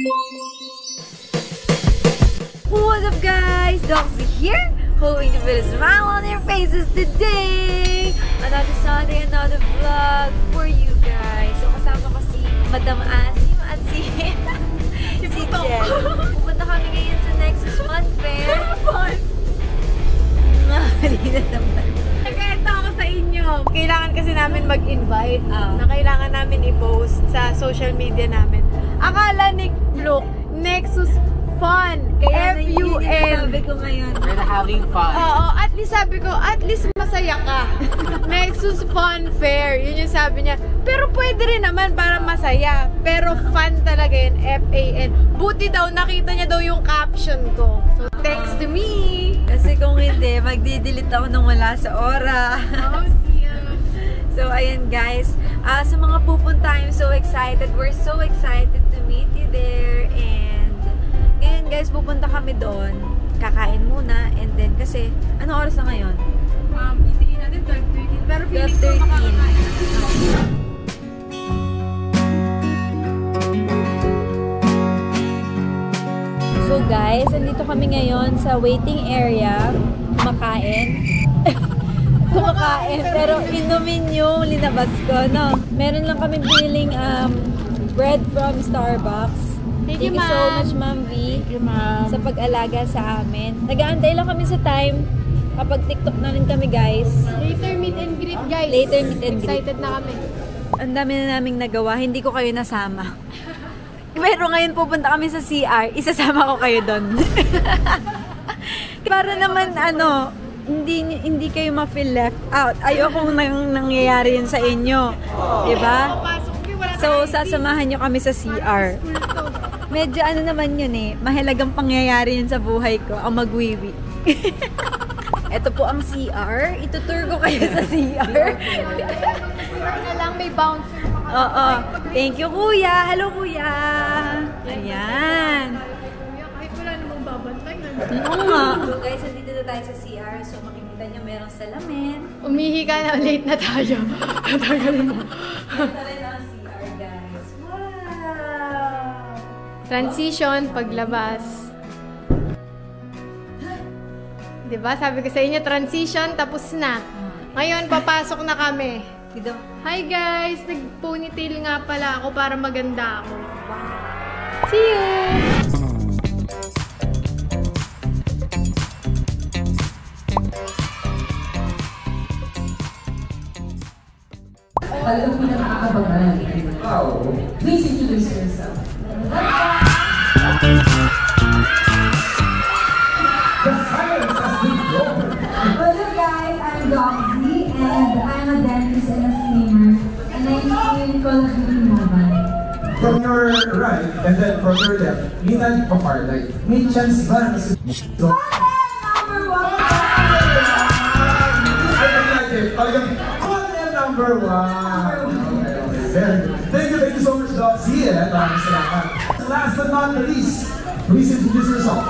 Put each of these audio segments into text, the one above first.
What's up guys? Doxy here, hoping to put a smile on your faces today. Another Sunday, another vlog for you guys. So kasama ko si Madam Asim at si Jen. Pupunta kami ngayon sa Nexus Fun Fair. Halina naman. Nagkakita ako sa inyo. Kailangan kasi namin mag-invite na kailangan namin i-post sa social media namin. Akala ni Luke, Nexus Fun. F-U-N. Sabi ko ngayon. We're having fun. Oo, at least sabi ko, at least masaya ka. Nexus Fun Fair. Yun yung sabi niya. Pero pwede rin naman para masaya. Pero fun talaga yun. F-A-N. Buti daw, nakita niya daw yung caption ko. So, thanks to me. Kasi kung hindi, magdi-delete ako nang wala sa ora. Oh, see you. So, ayan guys. Sa mga pupunta, I'm so excited. We're so excited to meet you there. And ngayon guys, pupunta kami doon. Kakain muna. And then, kasi, anong oras na ngayon? Itiin natin 12:13. Pero feeling ko 12:13. makakakain. So guys, andito kami ngayon sa waiting area. Kumakain. Kumakain. Pero inumin yung linabas ko, no? Meron lang kami biniling bread from Starbucks. Thank you so much, Ma'am V. Thank you, ma'am. Sa pag-alaga sa amin. Nag-aantay lang kami sa time. Kapag TikTok na rin kami, guys. Later meet and greet, guys. Later meet and greet. Excited na kami. Ang dami na naming nagawa. Hindi ko kayo nasama. Pero ngayon pupunta kami sa CR. Isasama ko kayo doon. Para naman, hindi kayo ma-feel left out. Ayokong nangyayari yun sa inyo. Diba? So, sasamahan nyo kami sa CR. Medyo naman yun mahalagang pangyayari yun sa buhay ko. Ang magwiwi. Ito po ang CR. Itutour ko kayo sa CR. na lang, may bouncer. Oo. Thank you, kuya. Hello, kuya. Ayan. Kahit wala namang babantay. Oo nga. So guys, nandito na tayo sa CR. So makikita nyo merong salamin. Umihi ka na, late na tayo. Tagalin mo. Ito rin ang CR, guys. Wow! Transition, paglabas. Diba? Sabi ko sa inyo, transition, tapos na. Ngayon, papasok na kami. Dito. Hi guys! Nag-ponytail nga pala ako para maganda ako. See you! Talagang pinakakabangan. Please introduce yourself. What's up guys, I'm Doxy and I'm a dentist and a streamer and I stream Call of Duty Mobile. From your right and then from your left, minsan pa like may chance ba na si Number one! I like it. Talagang content number one. Okay. Very good. Thank you so much, Doxy. Maraming salamat. Last but not the least, please introduce yourself.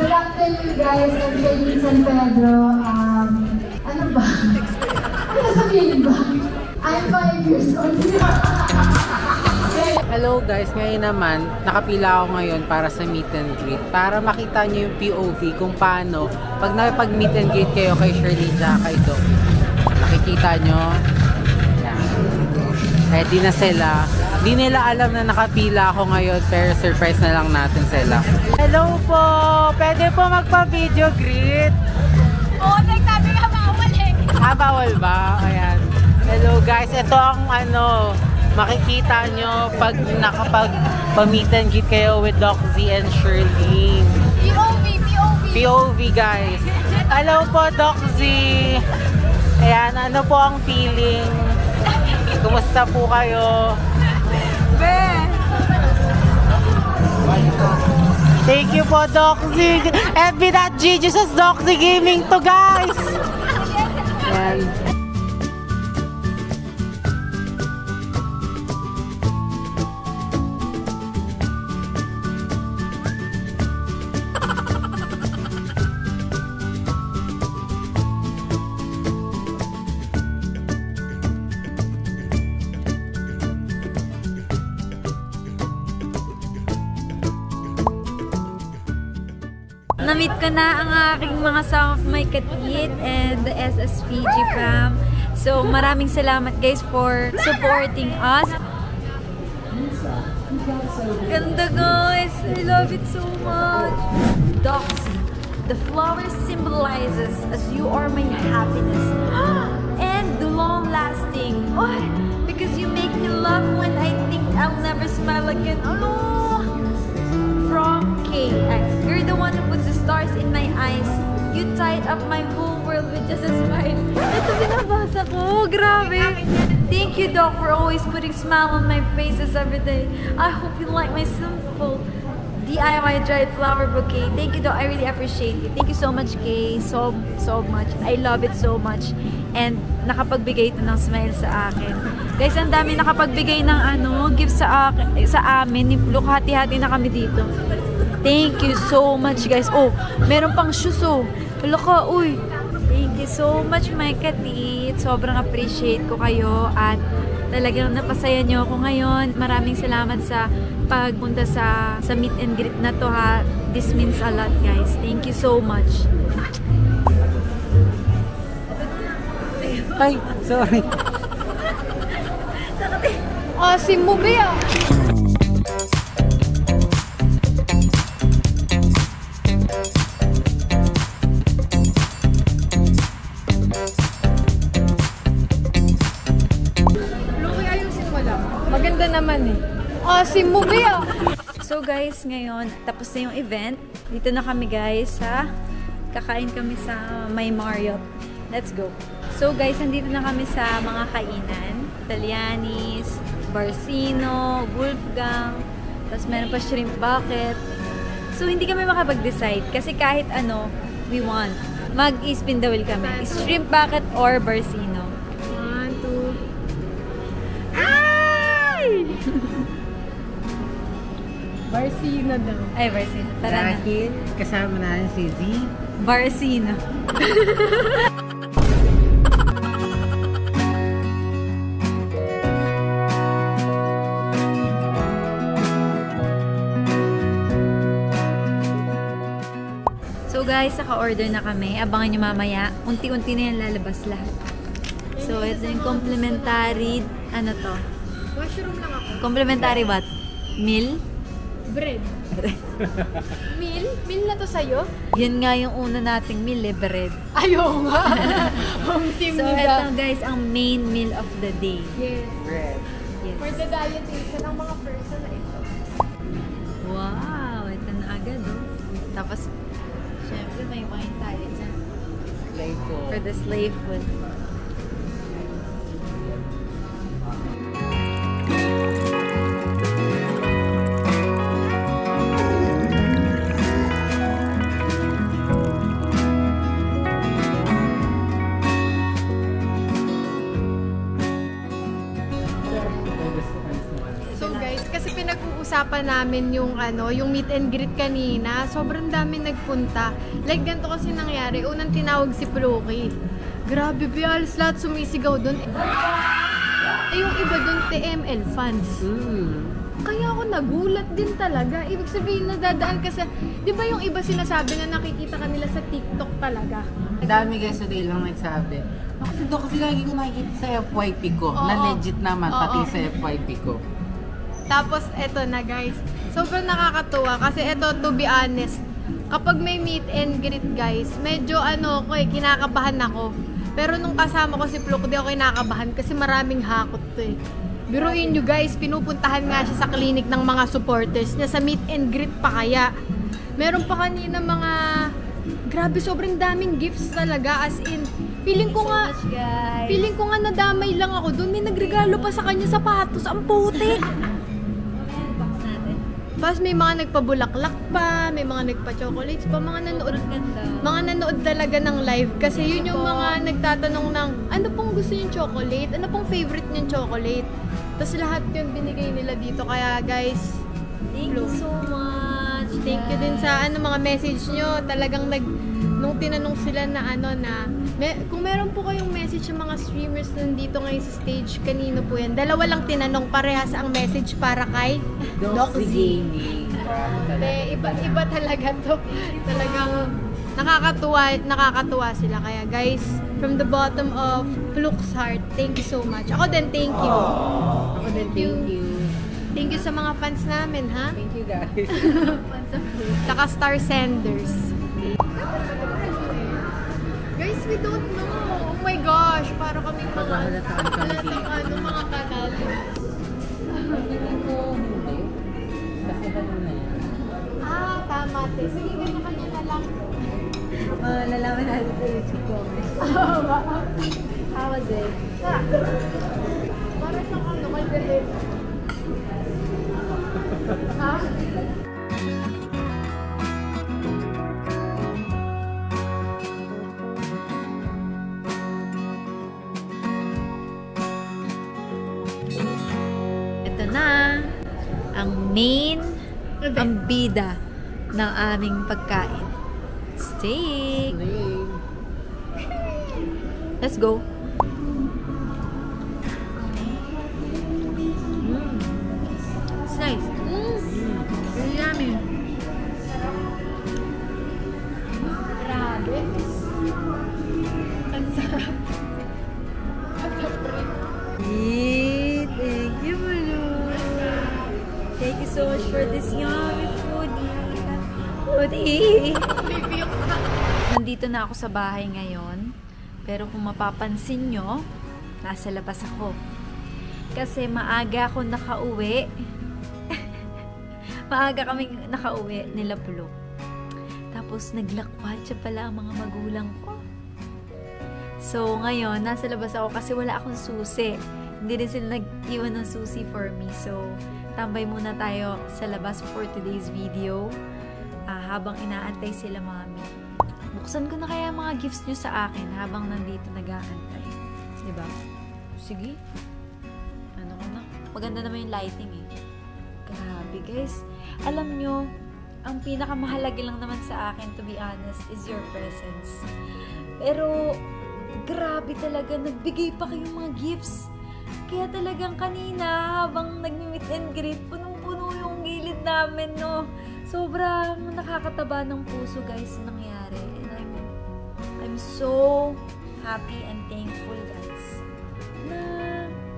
Good afternoon guys, I'm Shalene San Pedro. Ano ba? Ano sabihin ba? I'm 5 years old. Hello guys, ngayon naman, nakapila ako ngayon para sa meet and greet. Para makita nyo yung POV kung paano, pag nakipag-meet and greet kayo kay Shirley at kay Doc, nakikita nyo, yan. Ready na sila. Di nila alam na nakapila ako ngayon, pero surprise na lang natin sila. Hello po! Pwede po magpa-video greet? Oo, nagsabi nga bawal Bawal ba? Ayan. Hello guys, ito ang makikita nyo pag nakapag-meet and greet kayo with Doxy and Shirley. POV guys. Hello po Doxy! Ayan, ano po ang feeling? Kumusta po kayo? Thank you po, Doxy. FB.GG sa Doxy Gaming to, guys. Yan. Na-meet ko na ang aking mga some of my katit and the SSVG fam. So, maraming salamat guys for supporting us. Ganda guys! I love it so much! Doxy. The flower symbolizes as you are my happiness. And the long-lasting. Oh, because you make me laugh when I think I'll never smile again. Oh, from K. You're the one who puts the stars in my eyes. You tied up my whole world with just a smile. Ito binabasa ko. Grabe. Thank you, Doc, for always putting smile on my faces every day. I hope you like my simple DIY dried flower bouquet. Thank you, Doc. I really appreciate it. Thank you so much, Kay. So much. I love it so much. And nakapagbigay ito ng smile sa akin. Guys, ang dami nakapagbigay ng gift sa amin. Look, hati-hati na kami dito. Thank you so much, guys. Oh, meron pang shoes, oh. Look, uy. Thank you so much, my katit. Sobrang appreciate ko kayo at talagang napasaya nyo ako ngayon. Maraming salamat sa pagpunta sa meet and greet na to, ha. This means a lot, guys. Thank you so much. Ay, sorry. Si Mubi ah. Maganda naman eh. Si Mubi ah. So guys, ngayon tapos na yung event. Dito na kami guys sa kakain kami sa May Marriott. Let's go. So guys, nandito na kami sa mga kainan. Italianis, Barcino, Wolfgang, tapos meron pa shrimp bucket. So hindi kami makapag-decide kasi kahit ano we want. Mag-spin the wheel kami. Shrimp bucket or Barcino. 1, 2. Barcino daw. Ay, Barcino. Tara na. Dahil kasama natin si Z. Barcino. So guys, naka-order na kami. Abangan nyo mamaya. Unti-unti na yan lalabas lahat. So, ito yung complimentary, ano to? Mushroom lang ako. Complimentary what? Meal? Bread. Meal? Meal na to sa'yo? Yun nga yung una nating meal eh, bread. Ayaw nga. Home team So, nila. ito guys, ang main meal of the day. Yes. Bread. Yes. For the dietation ng mga person na ito. Wow, ito na agad oh. Tapos, syempre may wine tayo dyan. Slave ko. For the slave food. Pinag-uusapan namin yung yung meet and greet kanina. Sobrang dami nagpunta. Like ganito kasi nangyari. Unang tinawag si Floki. Grabe, bialis lahat sumisigaw doon. Yung iba doon TML fans. Kaya ako nagulat din talaga. Ibig sabihin nadadaan ka sa, 'di ba yung iba sinasabi na nakikita ka nila sa TikTok talaga? Dami guys today lang nagsabi. Kasi lagi ko nakikita sa FYP ko. Na legit naman pati sa FYP ko. Tapos, eto na guys. Sobrang nakakatuwa kasi eto, to be honest, kapag may meet and greet guys, medyo kinakabahan ako. Pero nung kasama ko si Fluke, di ako kinakabahan kasi maraming hakot to eh. Biruin nyo guys, pinupuntahan nga siya sa clinic ng mga supporters niya sa meet and greet pa kaya. Meron pa kanina mga, grabe sobrang daming gifts talaga as in. Feeling ko nga nadamay lang ako doon. May nagregalo pa sa kanya sapatos. Ang puti! Tapos may mga nagpabulaklak pa, may mga nagpa-chocolates pa, mga nanood talaga ng live. Kasi yun yung mga nagtatanong ng, ano pong gusto yung chocolate? Ano pong favorite niyong chocolate? Tapos lahat yun binigay nila dito. Kaya guys, Thank you so much. thank you din sa mga message nyo. Talagang nung tinanong sila na kung meron po kayong message sa mga streamers nandito ngayon sa stage, kanino po yan? Dalawa lang tinanong, parehas ang message para kay Doxy Gaming. Iba talaga to. Talagang nakakatuwa sila. Kaya guys, from the bottom of Pluk's heart, thank you so much. Ako din, thank you. Ako din, thank you. Thank you sa mga fans namin, ha? Thank you guys. Fans of Pluk. Saka Star Senders. Guys, we don't know. Oh my gosh, para kami mga Halatang mga kanal. Feeling ko hindi. Kasi na yan. Tama. Sige, kanya na lang. Lalaman natin sa YouTube comments. How was it? Para siyang ano, kay ha? Ito na ang main, ang bida ng aming pagkain. Steak! Let's go! It's nice. Very yummy. Grabe. Ang sarap. Thank you, Bulu. Thank you so much for this yummy foodie. Nandito na ako sa bahay ngayon. Pero kung mapapansin nyo, nasa labas ako. Kasi maaga ako nakauwi. Maaga kaming nakauwi nila Pluk. Tapos naglakwatsa pala ang mga magulang ko. So ngayon, nasa labas ako kasi wala akong susi. Hindi rin sila nag-iwan ng susi for me. So, tambay muna tayo sa labas for today's video. Habang inaantay sila mami. Buksan ko na kaya mga gifts nyo sa akin habang nandito nag-aantay. Diba? Sige. Ano ko na? Maganda naman yung lighting eh. Grabe guys. Alam nyo, ang pinakamahalaga lang naman sa akin, to be honest, is your presence. Pero, grabe talaga. Nagbigay pa kayong mga gifts. Kaya talagang kanina, habang nag-meet and greet, punong-puno yung gilid namin, no? Sobrang nakakataba ng puso, guys, nangyari. And I'm so happy and thankful, guys, na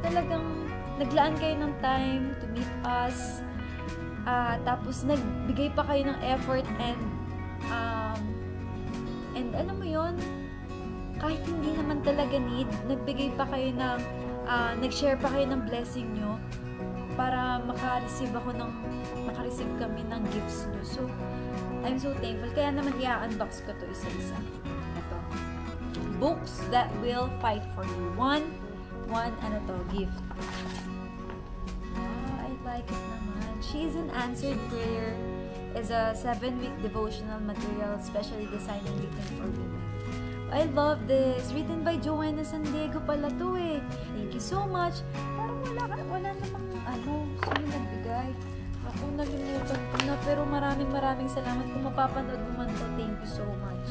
talagang naglaan kayo ng time to meet us. Tapos nagbigay pa kayo ng effort and alam mo yon, kahit hindi naman talaga need, nagbigay pa kayo ng nag-share pa kayo ng blessing nyo para maka-receive kami ng gifts nyo. So, I'm so thankful. Kaya naman i-unbox ko to isa-isa. Ito. Books that will fight for you. One, gift. I like it naman. She's an Answered Prayer is a 7-week devotional material specially designed and written for women. I love this. Written by Joanna San Diego pala to eh. Thank you so much. Parang wala namang sino nagbigay. Ako nalimutan ko na, pero maraming salamat. Kung mapapanood mo man to, thank you so much.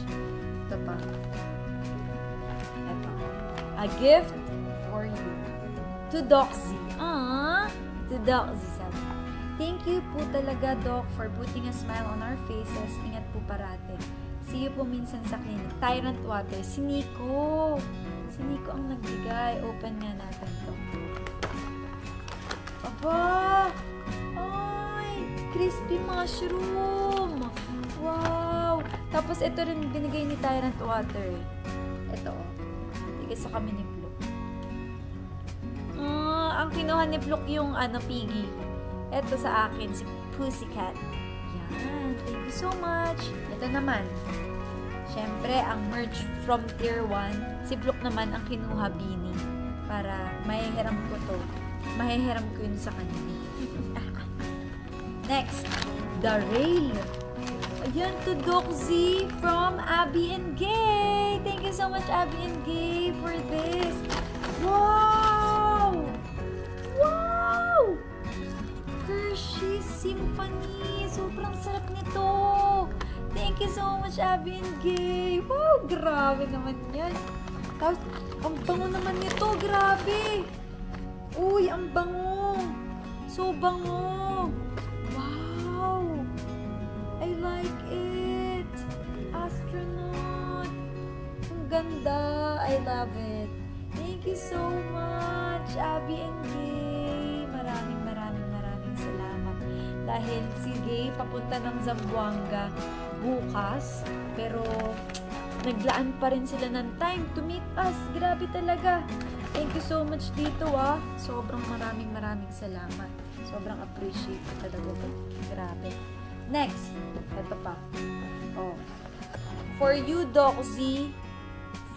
Ito pa. Ito. A gift for you. To Doxy. To Doxy sabi. Thank you po talaga, Doc, for putting a smile on our faces. Ingat po parate. See you po minsan sa clinic. Tyrant Water. Si Nico. Si Nico ang nagbigay. Open nga natin to. Aba! Ay! Crispy mushroom! Wow! Tapos ito rin binigay ni Tyrant Water. Ito. Bigay sa kami ni Pluk. Ang kinuha ni Pluk yung piggy. Ito sa akin, si Pussycat. Yan. Thank you so much. Ito naman. Siyempre, ang merch from Tier 1. Si Pluk naman ang kinuha beanie. Para mahihiram ko to. Mahihiram ko yun sa kanila. Next, the rail. Ayan, to Doxy from Abby and Gay. Thank you so much, Abby and Gay, for this. Wow! Wow! Hershey's Symphony. Sobrang sarap nito. Thank you so much, Abby and Gay. Wow, grabe naman yan. Tapos, ang bango naman nito. Grabe. Uy, ang bango. So bango. Wow. dahil si Gay papunta ng Zamboanga bukas. Pero naglaan pa rin sila ng time to meet us. Grabe talaga. Thank you so much dito Sobrang maraming salamat. Sobrang appreciate ko talaga. Grabe. Next. Ito pa. Oh. For you, Doxy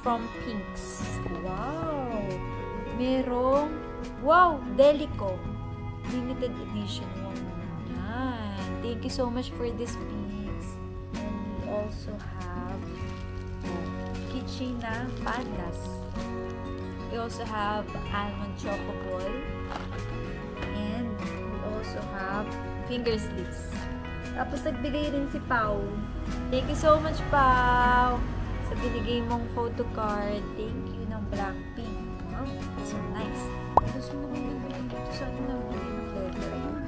from Pinks. Wow. Merong Delico. Limited edition. Yan. Thank you so much for this Pinks. And we also have Kitchina Pandas. We also have Almond Choco Ball. And we also have Finger Sticks. Tapos nagbigay rin si Pau. Thank you so much, Pau, sa binigay mong photo card. Thank you ng Blackpink. Wow, so nice. Gusto mo kong nagbigay dito sa atin na bigay ng letter. Ayun.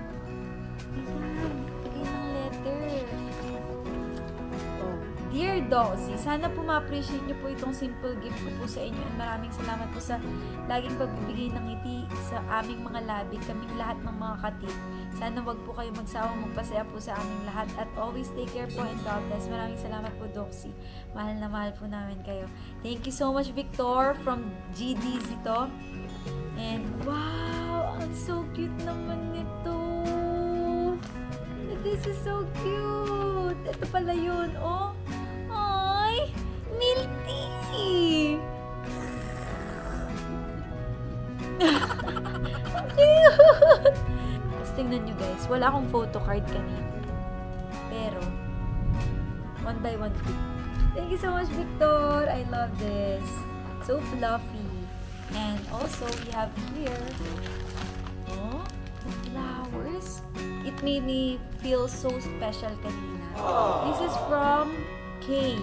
Ayan, bigay ng letter. Oh, Dear Doxy, sana po ma-appreciate niyo po itong simple gift ko po sa inyo. And maraming salamat po sa laging pagbibigay ng ngiti sa aming mga labi, kaming lahat ng mga katit. Sana wag po kayo magsawang magpasaya po sa aming lahat at always take care po and God bless. Maraming salamat po, Doxy. Mahal na mahal po namin kayo. Thank you so much, Victor from GD's ito. And wow, ang so cute naman nito. This is so cute. Ito pala yun, oh. Ay, Milty. Cute. Tingnan nyo guys, wala akong photo card kanina. Pero, one by one click. Thank you so much, Victor. I love this. So fluffy. And also, we have here, the flowers. It made me feel so special kanina. This is from Kay.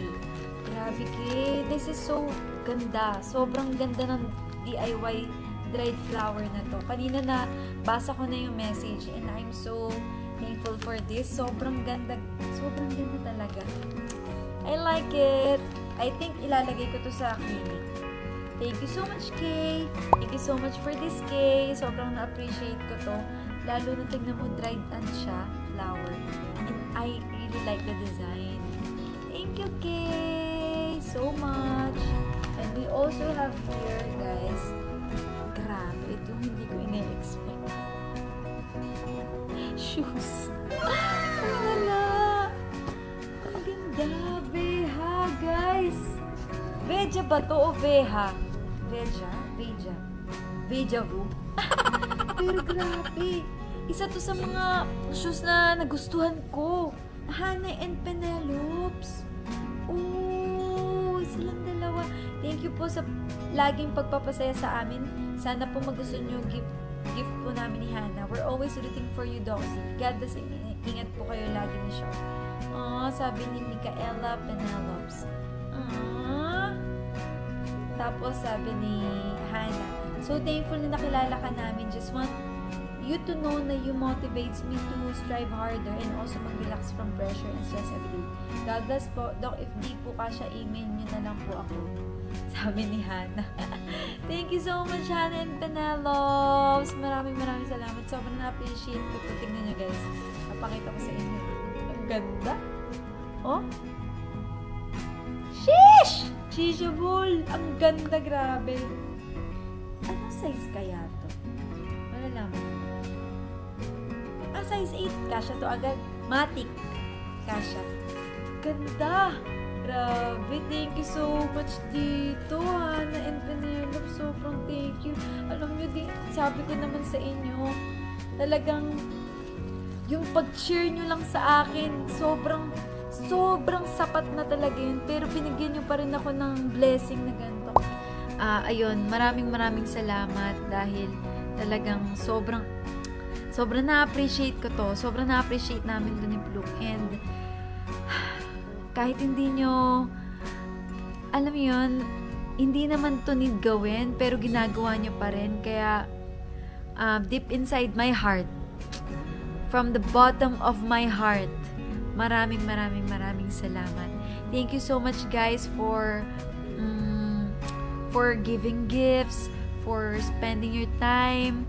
Grabe, Kay. This is so ganda. Sobrang ganda ng DIY dried flower na to. Kanina na basa ko na yung message and I'm so thankful for this. Sobrang ganda. Sobrang ganda talaga. I like it. I think ilalagay ko to sa clinic. Thank you so much, Kay. Thank you so much for this, Kay. Sobrang na-appreciate ko to. Lalo na tignan mo, dried siya, flower. And I really like the design. Thank you, Kay, so much. And we also have here, guys, grabe, ito hindi ko ina-expect. Shoes. Wala. Ang ganda. Veja, guys. Veja ba to o Veja? Veja? Veja. Veja vu. Pero grabe. Isa to sa mga shoes na nagustuhan ko. Hannah and Penelopes. Oh, silang dalawa. Thank you po sa laging pagpapasaya sa amin. Sana po magustuhan nyo gift po namin ni Hannah. We're always rooting for you, Doxy. God bless. Ingat po kayo lagi ni Shaw. Sabi ni Micaela Penelopes. Tapos sabi ni Hannah, so thankful na nakilala ka namin. Just want you to know na you motivates me to strive harder and also mag-relax from pressure and stress every day. God bless po. Doc, if di po kasya, email nyo na lang po ako. Sabi ni Hannah. Thank you so much, Hannah and Penelopes. Maraming salamat. Sobrang na-appreciate ko. Tingnan nyo, guys. Napakita ko sa inyo. Ang ganda. Oh? Sheesh! Shishabol! Ang ganda, grabe. Anong size kaya to? Malalaman. Size 8. Kasha to agad. Matic. Kasha. Ganda! Grabe. Thank you so much dito, Hannah and Penelope. Sobrang thank you. Alam nyo, sabi ko naman sa inyo, talagang yung pag-cheer nyo lang sa akin, sobrang sapat na talaga yun. Pero binigyan nyo pa rin ako ng blessing na ganito. Ayun, maraming salamat dahil talagang sobrang na-appreciate ko to. Sobrang na-appreciate namin dun ni Blue. And kahit hindi nyo, alam yun, hindi naman to need gawin, pero ginagawa nyo pa rin. Kaya, deep inside my heart, from the bottom of my heart, maraming salamat. Thank you so much, guys, for giving gifts, for spending your time,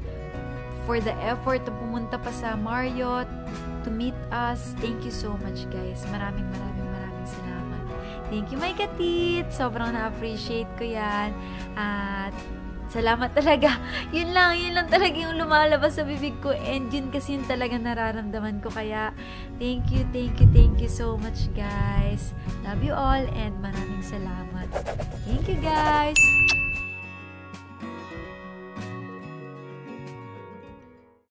for the effort na pumunta pa sa Marriott to meet us. Thank you so much, guys. Maraming salamat. Thank you, my katit. Sobrang na-appreciate ko yan. At salamat talaga. Yun lang talaga yung lumalabas sa bibig ko. And yun kasi yung talaga nararamdaman ko. Kaya, thank you so much, guys. Love you all and maraming salamat. Thank you, guys.